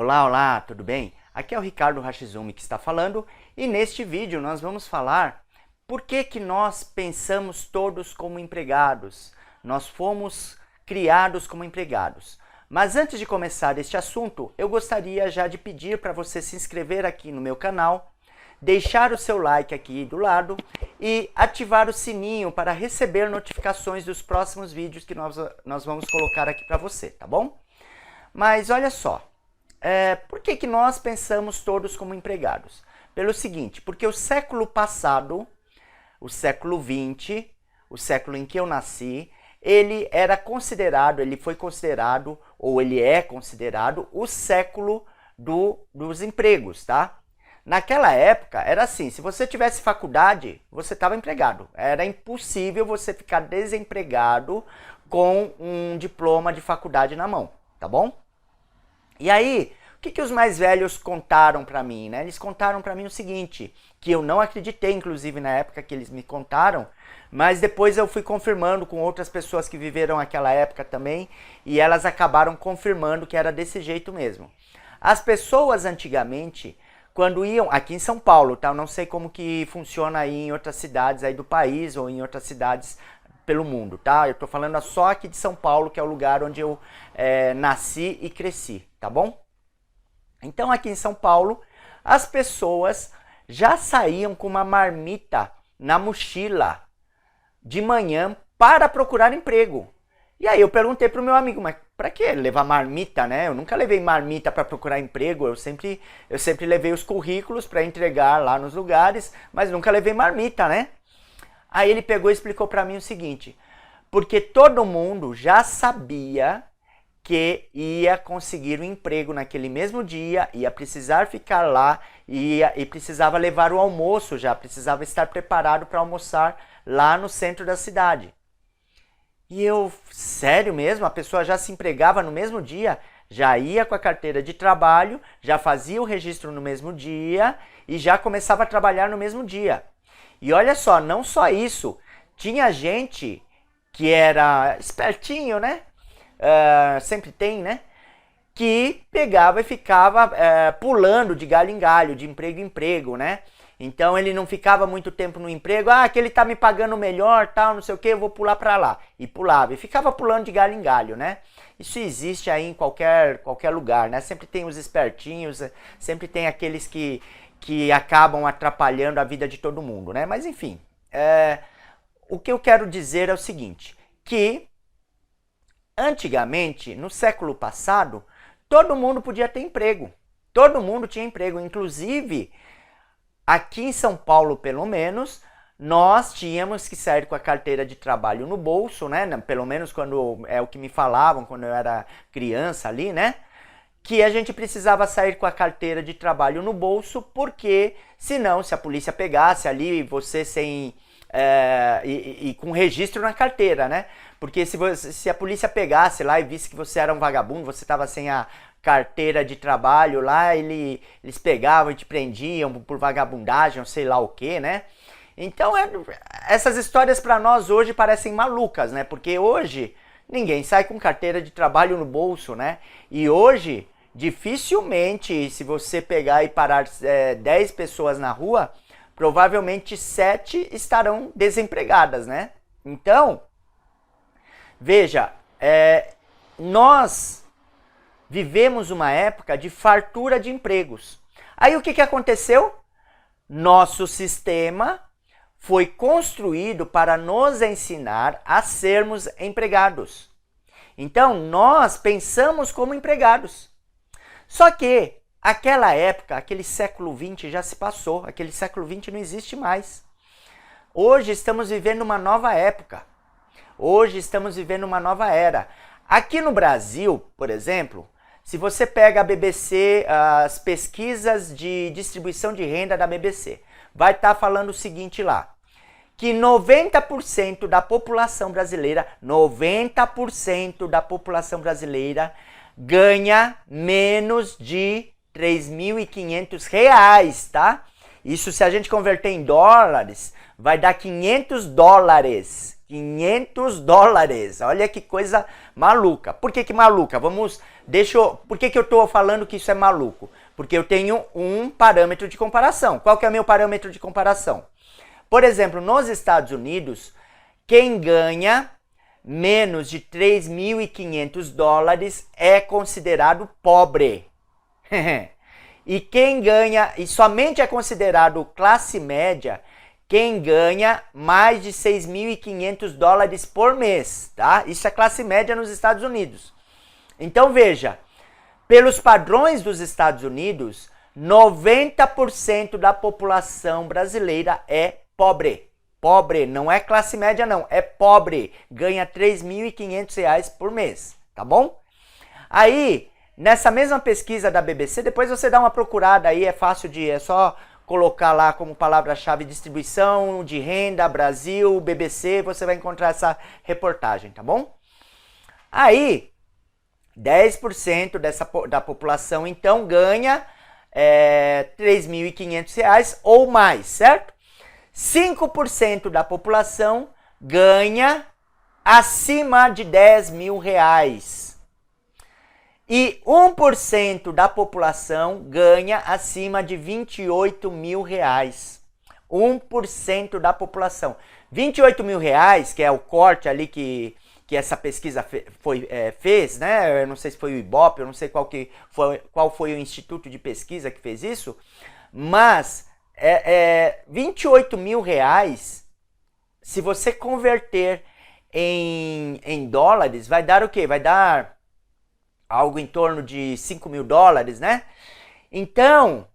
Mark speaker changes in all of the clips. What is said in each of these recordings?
Speaker 1: Olá, olá, tudo bem? Aqui é o Ricardo Hashizumi que está falando e neste vídeo nós vamos falar por que nós pensamos todos como empregados. Nós fomos criados como empregados. Mas antes de começar este assunto, eu gostaria já de pedir para você se inscrever aqui no meu canal, deixar o seu like aqui do lado e ativar o sininho para receber notificações dos próximos vídeos que nós vamos colocar aqui para você, tá bom? Mas olha só, por que nós pensamos todos como empregados? Pelo seguinte, porque o século passado, o século XX, o século em que eu nasci, ele foi considerado, ou ele é considerado, o século dos empregos, tá? Naquela época, era assim, se você tivesse faculdade, você estava empregado. Era impossível você ficar desempregado com um diploma de faculdade na mão, tá bom? E aí, o que os mais velhos contaram para mim, né? Eles contaram para mim o seguinte, que eu não acreditei, inclusive, na época que eles me contaram, mas depois eu fui confirmando com outras pessoas que viveram aquela época também, e elas acabaram confirmando que era desse jeito mesmo. As pessoas antigamente, quando iam, aqui em São Paulo, tá? Eu não sei como que funciona aí em outras cidades aí do país ou em outras cidades pelo mundo, tá? Eu tô falando só aqui de São Paulo, que é o lugar onde eu nasci e cresci, tá bom? Então aqui em São Paulo, as pessoas já saíam com uma marmita na mochila de manhã para procurar emprego. E aí eu perguntei pro meu amigo, mas para que levar marmita, né? Eu nunca levei marmita para procurar emprego, eu sempre levei os currículos para entregar lá nos lugares, mas nunca levei marmita, né? Aí ele pegou e explicou para mim o seguinte, porque todo mundo já sabia que ia conseguir um emprego naquele mesmo dia, ia precisar ficar lá e precisava levar o almoço já, precisava estar preparado para almoçar lá no centro da cidade. E eu, sério mesmo, a pessoa já se empregava no mesmo dia, já ia com a carteira de trabalho, já fazia o registro no mesmo dia e já começava a trabalhar no mesmo dia. E olha só, não só isso, tinha gente que era espertinho, né? Sempre tem, né? Que pegava e ficava pulando de galho em galho, de emprego em emprego, né? Então ele não ficava muito tempo no emprego, que ele tá me pagando melhor, tal, não sei o que, eu vou pular para lá. E pulava, e ficava pulando de galho em galho, né? Isso existe aí em qualquer lugar, né? Sempre tem os espertinhos, sempre tem aqueles que acabam atrapalhando a vida de todo mundo, né? Mas enfim, o que eu quero dizer é o seguinte, que antigamente, no século passado, todo mundo podia ter emprego. Todo mundo tinha emprego. Inclusive, aqui em São Paulo, pelo menos, nós tínhamos que sair com a carteira de trabalho no bolso, né? Pelo menos quando é o que me falavam quando eu era criança ali, né? Que a gente precisava sair com a carteira de trabalho no bolso, porque senão, se a polícia pegasse ali você sem... e com registro na carteira, né? Porque se a polícia pegasse lá e visse que você era um vagabundo, você estava sem a carteira de trabalho lá, eles pegavam e te prendiam por vagabundagem, ou sei lá o que, né? Então essas histórias para nós hoje parecem malucas, né? Porque hoje ninguém sai com carteira de trabalho no bolso, né? E hoje, dificilmente, se você pegar e parar 10 pessoas na rua, provavelmente 7 estarão desempregadas, né? Então, veja, nós vivemos uma época de fartura de empregos. Aí o que aconteceu? Nosso sistema foi construído para nos ensinar a sermos empregados. Então, nós pensamos como empregados. Só que aquela época, aquele século XX já se passou, aquele século XX não existe mais. Hoje estamos vivendo uma nova época. Hoje estamos vivendo uma nova era. Aqui no Brasil, por exemplo, se você pega a BBC, as pesquisas de distribuição de renda da BBC, vai estar falando o seguinte lá, que 90% da população brasileira, 90% da população brasileira ganha menos de R$ 3.500, tá? Isso, se a gente converter em dólares, vai dar 500 dólares. 500 dólares. Olha que coisa maluca. Por que maluca? Por que eu estou falando que isso é maluco? Porque eu tenho um parâmetro de comparação. Qual que é o meu parâmetro de comparação? Por exemplo, nos Estados Unidos, quem ganha menos de 3.500 dólares é considerado pobre. E quem ganha, e somente é considerado classe média, quem ganha mais de 6.500 dólares por mês, tá? Isso é classe média nos Estados Unidos. Então veja, pelos padrões dos Estados Unidos, 90% da população brasileira é pobre. Pobre, não é classe média não, é pobre. Ganha R$ 3.500 por mês, tá bom? Aí, nessa mesma pesquisa da BBC, depois você dá uma procurada aí, é só colocar lá como palavra-chave distribuição de renda, Brasil, BBC, você vai encontrar essa reportagem, tá bom? Aí, 10% da população, então, ganha R$ 3.500 ou mais, certo? 5% da população ganha acima de R$ 10.000. E 1% da população ganha acima de R$ 28.000. 1% da população. R$ 28.000, que é o corte ali que essa pesquisa fez, né? Eu não sei se foi o Ibope, eu não sei qual foi o instituto de pesquisa que fez isso, mas R$ 28.000, se você converter em dólares, vai dar o quê? Vai dar algo em torno de $5.000, né? Então,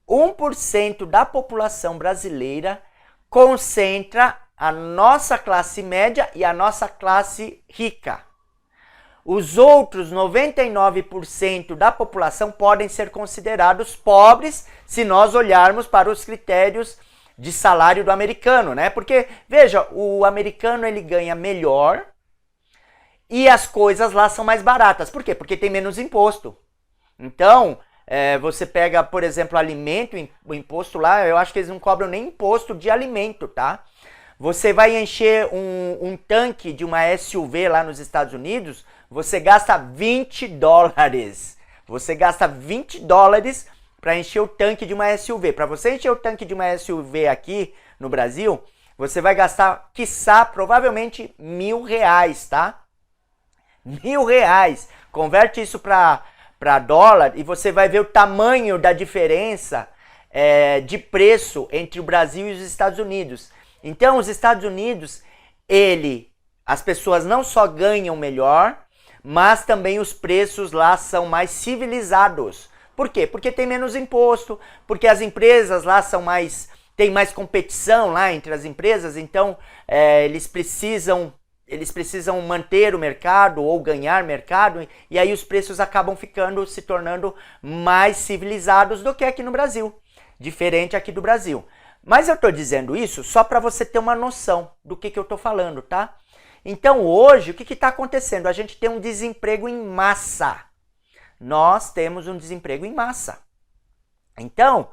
Speaker 1: 1% da população brasileira concentra a nossa classe média e a nossa classe rica. Os outros 99% da população podem ser considerados pobres se nós olharmos para os critérios de salário do americano, né? Porque, veja, o americano ele ganha melhor e as coisas lá são mais baratas. Por quê? Porque tem menos imposto. Então, você pega, por exemplo, alimento, o imposto lá, eu acho que eles não cobram nem imposto de alimento, tá? Você vai encher um tanque de uma SUV lá nos Estados Unidos, você gasta $20. Você gasta $20 para encher o tanque de uma SUV. Para você encher o tanque de uma SUV aqui no Brasil, você vai gastar, quiçá, provavelmente R$ 1.000, tá? R$ 1.000. Converte isso para dólar e você vai ver o tamanho da diferença de preço entre o Brasil e os Estados Unidos. Então, os Estados Unidos, as pessoas não só ganham melhor, mas também os preços lá são mais civilizados. Por quê? Porque tem menos imposto, porque as empresas lá tem mais competição lá entre as empresas, então eles precisam manter o mercado ou ganhar mercado, e aí os preços acabam se tornando mais civilizados do que aqui no Brasil, diferente aqui do Brasil. Mas eu estou dizendo isso só para você ter uma noção do que eu estou falando, tá? Então hoje, o que está acontecendo? A gente tem um desemprego em massa. Nós temos um desemprego em massa. Então,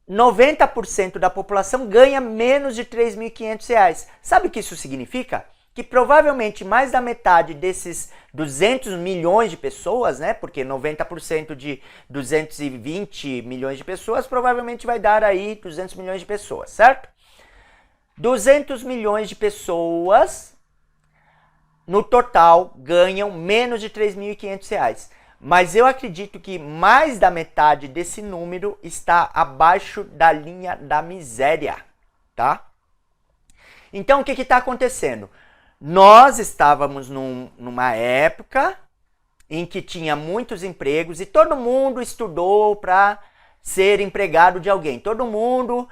Speaker 1: 90% da população ganha menos de R$ 3.500. Sabe o que isso significa? Que provavelmente mais da metade desses 200 milhões de pessoas, né? Porque 90% de 220 milhões de pessoas provavelmente vai dar aí 200 milhões de pessoas, certo? 200 milhões de pessoas no total ganham menos de R$ 3.500. Mas eu acredito que mais da metade desse número está abaixo da linha da miséria, tá? Então o que está acontecendo? Nós estávamos numa época em que tinha muitos empregos e todo mundo estudou para ser empregado de alguém. Todo mundo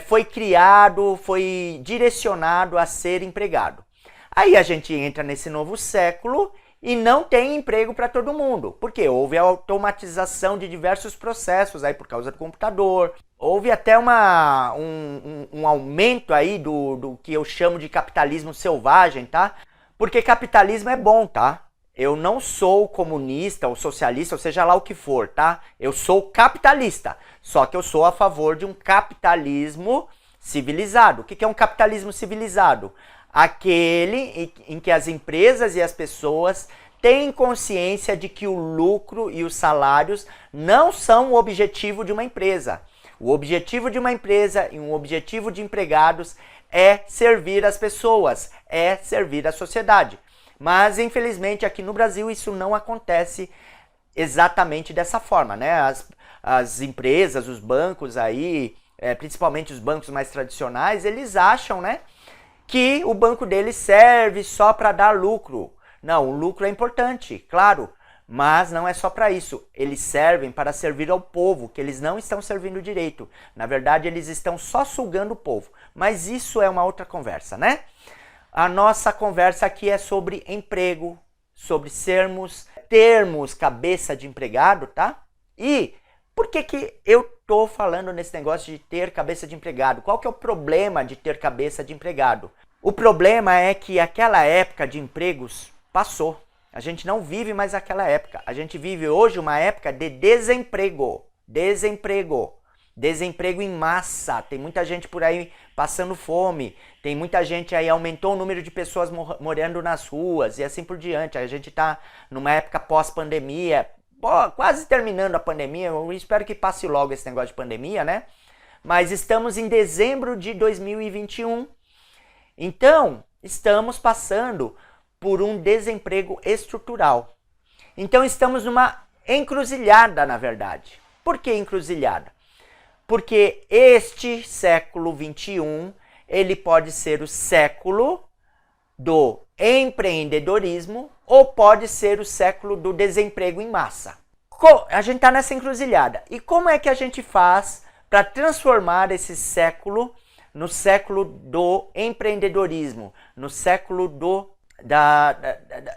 Speaker 1: foi criado, foi direcionado a ser empregado. Aí a gente entra nesse novo século e não tem emprego para todo mundo. Por quê? Houve a automatização de diversos processos aí por causa do computador. Houve até um aumento aí do que eu chamo de capitalismo selvagem, tá? Porque capitalismo é bom, tá? Eu não sou comunista ou socialista, ou seja lá o que for, tá? Eu sou capitalista, só que eu sou a favor de um capitalismo civilizado. O que é um capitalismo civilizado? Aquele em que as empresas e as pessoas têm consciência de que o lucro e os salários não são o objetivo de uma empresa. O objetivo de uma empresa e um objetivo de empregados é servir as pessoas, é servir a sociedade. Mas, infelizmente, aqui no Brasil isso não acontece exatamente dessa forma, né? As empresas, os bancos aí, principalmente os bancos mais tradicionais, eles acham, né, que o banco deles serve só para dar lucro. Não, o lucro é importante, claro, mas não é só para isso. Eles servem para servir ao povo, que eles não estão servindo direito. Na verdade, eles estão só sugando o povo. Mas isso é uma outra conversa, né? A nossa conversa aqui é sobre emprego, sobre termos cabeça de empregado, tá? E por que eu tô falando nesse negócio de ter cabeça de empregado? Qual que é o problema de ter cabeça de empregado? O problema é que aquela época de empregos passou. A gente não vive mais aquela época. A gente vive hoje uma época de desemprego. Desemprego em massa. Tem muita gente por aí passando fome. Tem muita gente aí, aumentou o número de pessoas morando nas ruas e assim por diante. A gente está numa época pós-pandemia, quase terminando a pandemia. Eu espero que passe logo esse negócio de pandemia, né? Mas estamos em dezembro de 2021. Então, estamos passando por um desemprego estrutural. Então, estamos numa encruzilhada, na verdade. Por que encruzilhada? Porque este século XXI, ele pode ser o século do empreendedorismo ou pode ser o século do desemprego em massa. A gente está nessa encruzilhada. E como é que a gente faz para transformar esse século no século do empreendedorismo, no século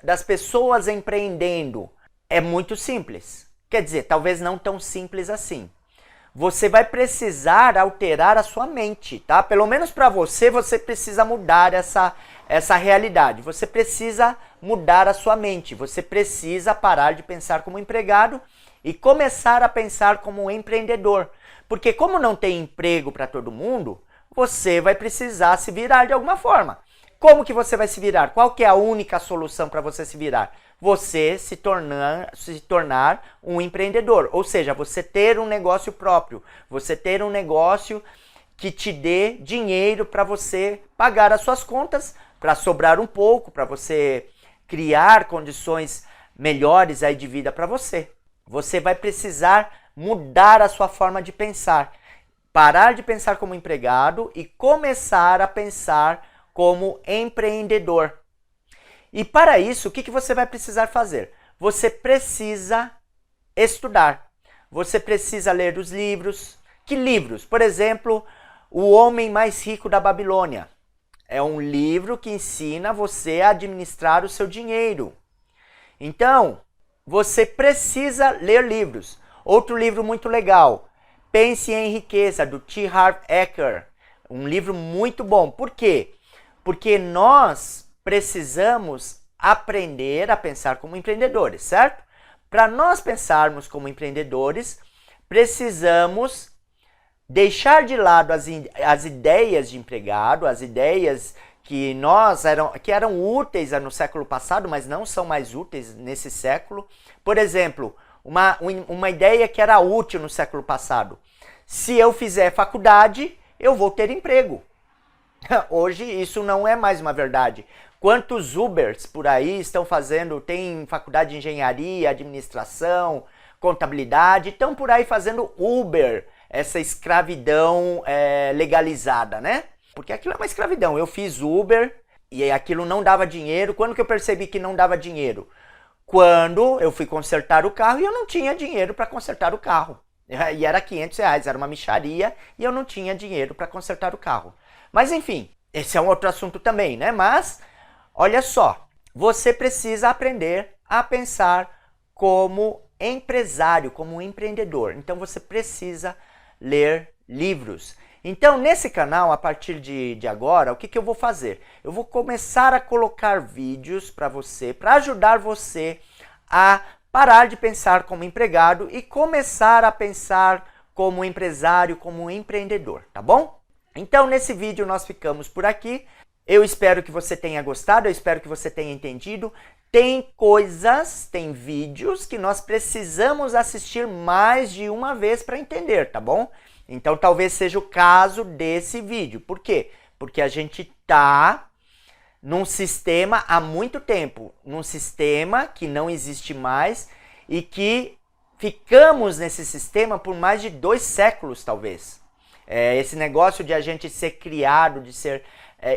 Speaker 1: das pessoas empreendendo? É muito simples. Quer dizer, talvez não tão simples assim. Você vai precisar alterar a sua mente, tá? Pelo menos para você precisa mudar essa realidade. Você precisa mudar a sua mente. Você precisa parar de pensar como empregado e começar a pensar como empreendedor. Porque como não tem emprego para todo mundo, você vai precisar se virar de alguma forma. Como que você vai se virar? Qual que é a única solução para você se virar? Você se tornar um empreendedor, ou seja, você ter um negócio próprio, você ter um negócio que te dê dinheiro para você pagar as suas contas, para sobrar um pouco, para você criar condições melhores aí de vida para você. Você vai precisar mudar a sua forma de pensar, parar de pensar como empregado e começar a pensar como empreendedor. E para isso, o que você vai precisar fazer? Você precisa estudar. Você precisa ler os livros. Que livros? Por exemplo, O Homem Mais Rico da Babilônia. É um livro que ensina você a administrar o seu dinheiro. Então, você precisa ler livros. Outro livro muito legal, Pense em Riqueza, do T. Harv Eker. Um livro muito bom. Por quê? Porque nós precisamos aprender a pensar como empreendedores, certo? Para nós pensarmos como empreendedores, precisamos deixar de lado as ideias de empregado, as ideias que eram úteis no século passado, mas não são mais úteis nesse século. Por exemplo, uma ideia que era útil no século passado. Se eu fizer faculdade, eu vou ter emprego. Hoje isso não é mais uma verdade. Quantos Ubers por aí estão fazendo, tem faculdade de engenharia, administração, contabilidade, estão por aí fazendo Uber, essa escravidão legalizada, né? Porque aquilo é uma escravidão. Eu fiz Uber e aquilo não dava dinheiro. Quando que eu percebi que não dava dinheiro? Quando eu fui consertar o carro e eu não tinha dinheiro para consertar o carro. E era R$500, era uma mixaria e eu não tinha dinheiro para consertar o carro. Mas enfim, esse é um outro assunto também, né? Mas, olha só, você precisa aprender a pensar como empresário, como empreendedor. Então você precisa ler livros. Então, nesse canal, a partir de agora, o que eu vou fazer? Eu vou começar a colocar vídeos para você, para ajudar você a parar de pensar como empregado e começar a pensar como empresário, como empreendedor, tá bom? Então, nesse vídeo nós ficamos por aqui. Eu espero que você tenha gostado, eu espero que você tenha entendido. Tem coisas, tem vídeos que nós precisamos assistir mais de uma vez para entender, tá bom? Então, talvez seja o caso desse vídeo. Por quê? Porque a gente está num sistema há muito tempo, num sistema que não existe mais e que ficamos nesse sistema por mais de 2 séculos, talvez. Esse negócio de a gente ser criado, de ser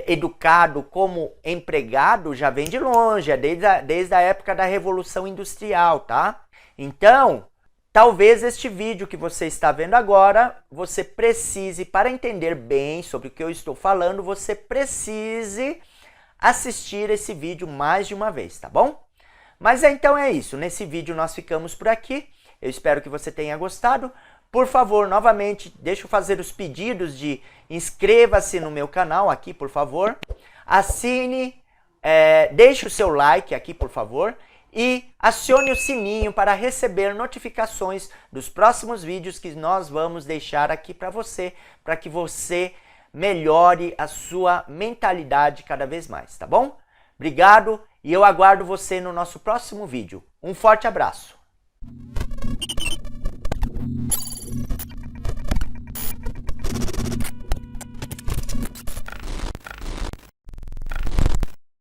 Speaker 1: educado como empregado já vem de longe, é desde a época da Revolução Industrial, tá? Então, talvez este vídeo que você está vendo agora, você precise, para entender bem sobre o que eu estou falando, você precise assistir esse vídeo mais de uma vez, tá bom? Mas então é isso, nesse vídeo nós ficamos por aqui, eu espero que você tenha gostado. Por favor, novamente, deixa eu fazer os pedidos de inscreva-se no meu canal aqui, por favor. Assine, deixe o seu like aqui, por favor. E acione o sininho para receber notificações dos próximos vídeos que nós vamos deixar aqui para que você melhore a sua mentalidade cada vez mais, tá bom? Obrigado e eu aguardo você no nosso próximo vídeo. Um forte abraço!